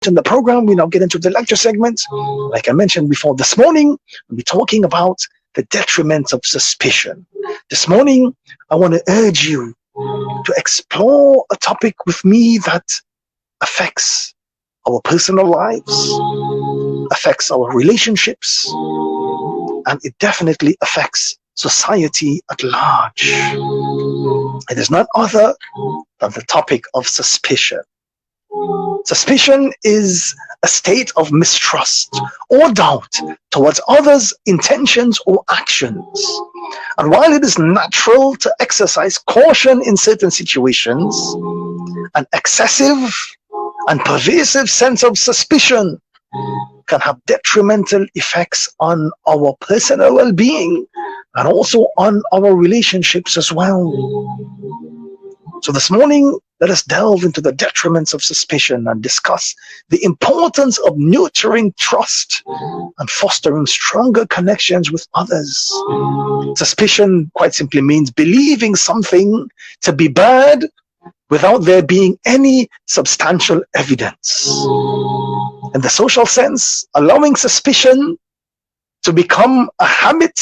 in the program, we now get into the lecture segment. Like I mentioned before, this morning, we'll be talking about the detriment of suspicion. This morning, I want to urge you to explore a topic with me that affects our personal lives, affects our relationships, and it definitely affects society at large. It is none other than the topic of suspicion. Suspicion is a state of mistrust or doubt towards others' intentions or actions. And while it is natural to exercise caution in certain situations, an excessive and pervasive sense of suspicion can have detrimental effects on our personal well-being and also on our relationships as well. So this morning, let us delve into the detriments of suspicion and discuss the importance of nurturing trust and fostering stronger connections with others. Suspicion quite simply means believing something to be bad without there being any substantial evidence. In the social sense, allowing suspicion to become a habit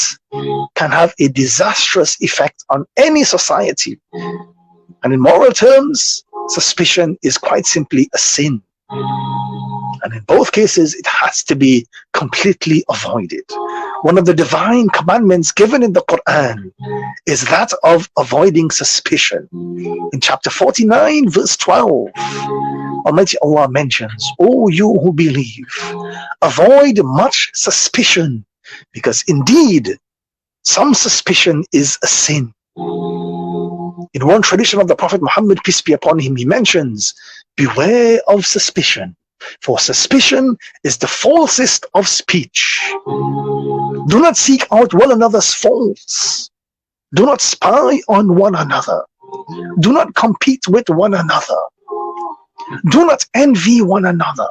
can have a disastrous effect on any society. And in moral terms, suspicion is quite simply a sin. And in both cases, it has to be completely avoided. One of the divine commandments given in the Quran is that of avoiding suspicion. In chapter 49, verse 12, Almighty Allah mentions, "O you who believe, avoid much suspicion, because indeed, some suspicion is a sin." In one tradition of the Prophet Muhammad, peace be upon him, he mentions, "Beware of suspicion, for suspicion is the falsest of speech. Do not seek out one another's faults. Do not spy on one another. Do not compete with one another. Do not envy one another.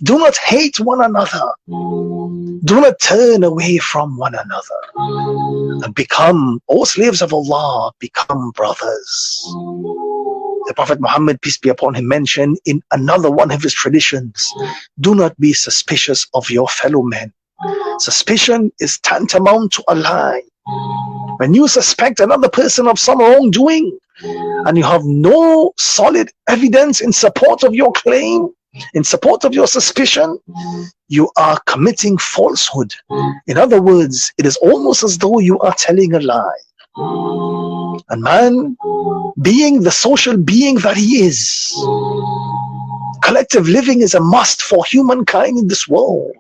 Do not hate one another. Do not turn away from one another. And become, O slaves of Allah, become brothers." The Prophet Muhammad, peace be upon him, mentioned in another one of his traditions, "Do not be suspicious of your fellow men. Suspicion is tantamount to a lie. When you suspect another person of some wrongdoing, and you have no solid evidence in support of your claim, in support of your suspicion, you are committing falsehood. In other words, it is almost as though you are telling a lie. And man, being the social being that he is, collective living is a must for humankind in this world.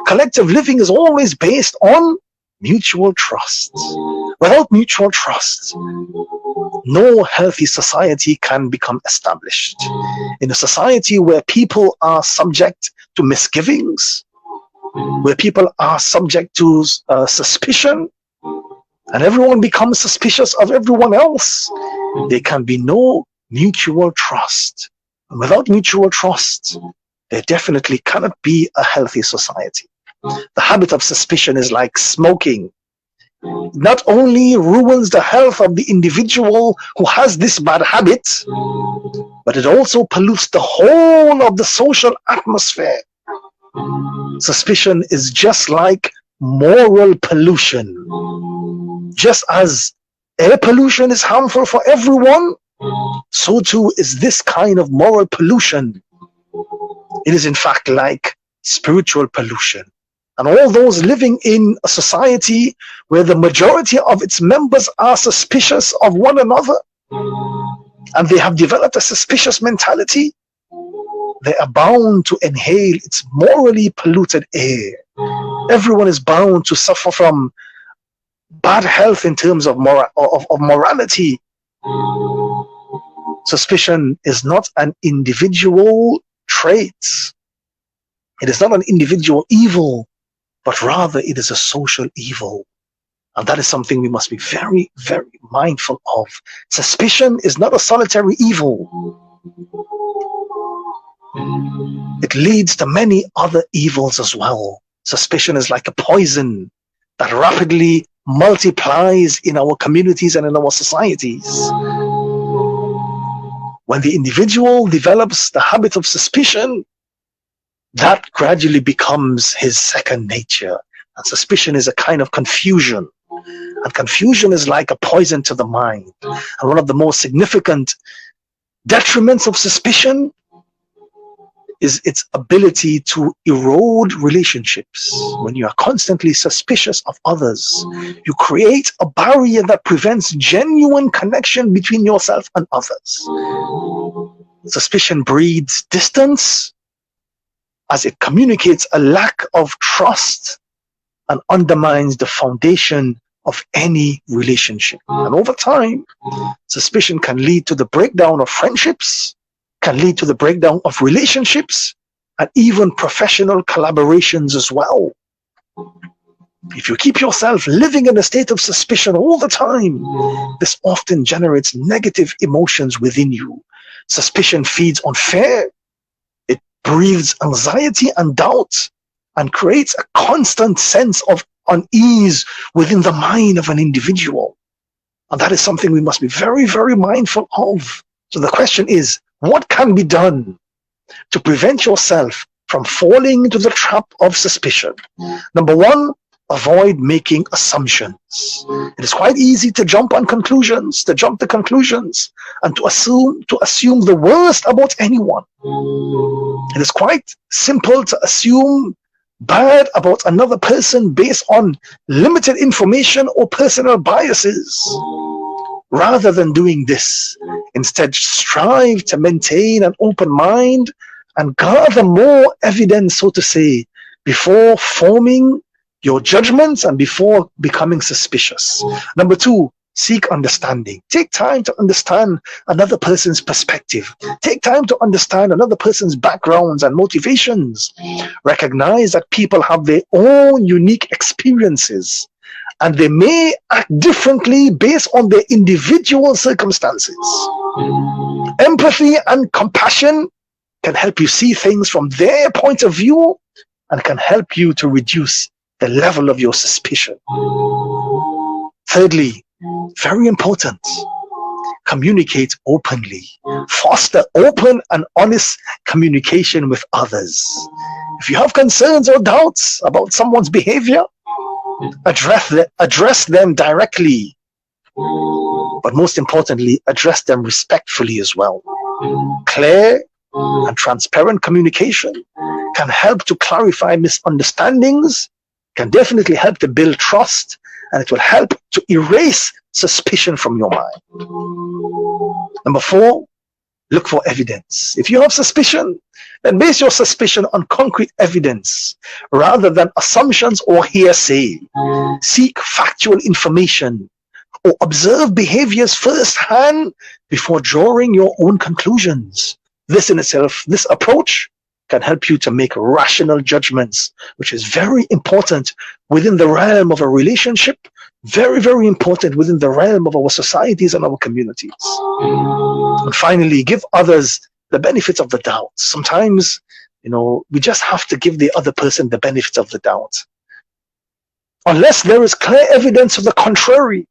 Collective living is always based on mutual trust. Without mutual trust, no healthy society can become established. In a society where people are subject to misgivings, where people are subject to suspicion, and everyone becomes suspicious of everyone else, there can be no mutual trust. And without mutual trust, there definitely cannot be a healthy society. The habit of suspicion is like smoking. It not only ruins the health of the individual who has this bad habit, but it also pollutes the whole of the social atmosphere. Suspicion is just like moral pollution. Just as air pollution is harmful for everyone, so too is this kind of moral pollution. It is in fact like spiritual pollution. And all those living in a society where the majority of its members are suspicious of one another, and they have developed a suspicious mentality, they are bound to inhale its morally polluted air. Everyone is bound to suffer from bad health in terms of morality. Suspicion is not an individual trait. It is not an individual evil, but rather it is a social evil. And that is something we must be very, very mindful of. Suspicion is not a solitary evil. It leads to many other evils as well. Suspicion is like a poison that rapidly multiplies in our communities and in our societies. When the individual develops the habit of suspicion, that gradually becomes his second nature. And suspicion is a kind of confusion. And confusion is like a poison to the mind. And one of the most significant detriments of suspicion is its ability to erode relationships. When you are constantly suspicious of others, you create a barrier that prevents genuine connection between yourself and others. Suspicion breeds distance as it communicates a lack of trust and undermines the foundation of any relationship. And over time, suspicion can lead to the breakdown of friendships, can lead to the breakdown of relationships, and even professional collaborations as well. If you keep yourself living in a state of suspicion all the time, this often generates negative emotions within you. Suspicion feeds on fear, it breeds anxiety and doubt, and creates a constant sense of unease within the mind of an individual. And that is something we must be very, very mindful of. So the question is, what can be done to prevent yourself from falling into the trap of suspicion? Number one, avoid making assumptions. It is quite easy to jump to conclusions, and to assume the worst about anyone. It is quite simple to assume bad about another person based on limited information or personal biases. Rather than doing this, instead strive to maintain an open mind and gather more evidence, so to say, before forming your judgments and before becoming suspicious. Number two, seek understanding. Take time to understand another person's perspective. Take time to understand another person's backgrounds and motivations. Recognize that people have their own unique experiences, and they may act differently based on their individual circumstances. Empathy and compassion can help you see things from their point of view and can help you to reduce the level of your suspicion. Thirdly, very important, communicate openly. Foster open and honest communication with others. If you have concerns or doubts about someone's behavior, address them directly, but most importantly, address them respectfully as well. Clear and transparent communication can help to clarify misunderstandings, can definitely help to build trust, and it will help to erase suspicion from your mind. Number four, look for evidence. If you have suspicion, then base your suspicion on concrete evidence rather than assumptions or hearsay. Seek factual information or observe behaviors firsthand before drawing your own conclusions. This in itself, this approach can help you to make rational judgments, which is very important within the realm of a relationship, very, very important within the realm of our societies and our communities. And finally, give others the benefits of the doubt. Sometimes, we just have to give the other person the benefits of the doubt. Unless there is clear evidence of the contrary,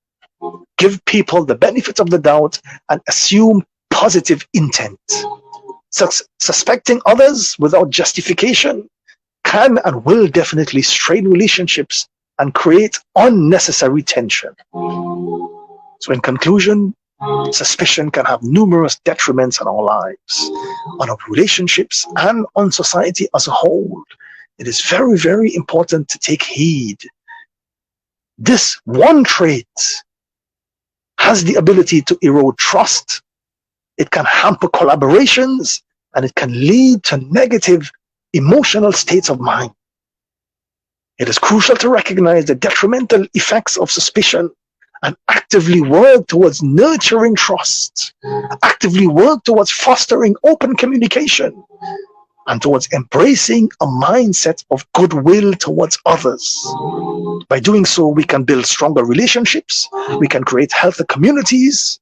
give people the benefits of the doubt and assume positive intent. Suspecting others without justification can and will definitely strain relationships and create unnecessary tension. So in conclusion, suspicion can have numerous detriments on our lives, on our relationships, and on society as a whole. It is very, very important to take heed. This one trait has the ability to erode trust, it can hamper collaborations, and it can lead to negative emotional states of mind. It is crucial to recognize the detrimental effects of suspicion and actively work towards nurturing trust, actively work towards fostering open communication, and towards embracing a mindset of goodwill towards others. By doing so, we can build stronger relationships, we can create healthier communities,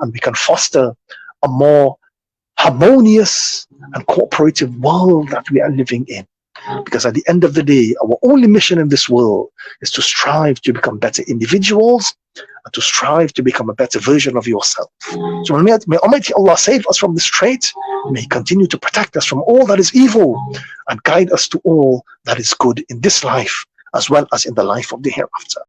and we can foster a more harmonious and cooperative world that we are living in. Because at the end of the day, our only mission in this world is to strive to become better individuals and to strive to become a better version of yourself. So may Almighty Allah save us from this trait. May He continue to protect us from all that is evil and guide us to all that is good in this life as well as in the life of the hereafter.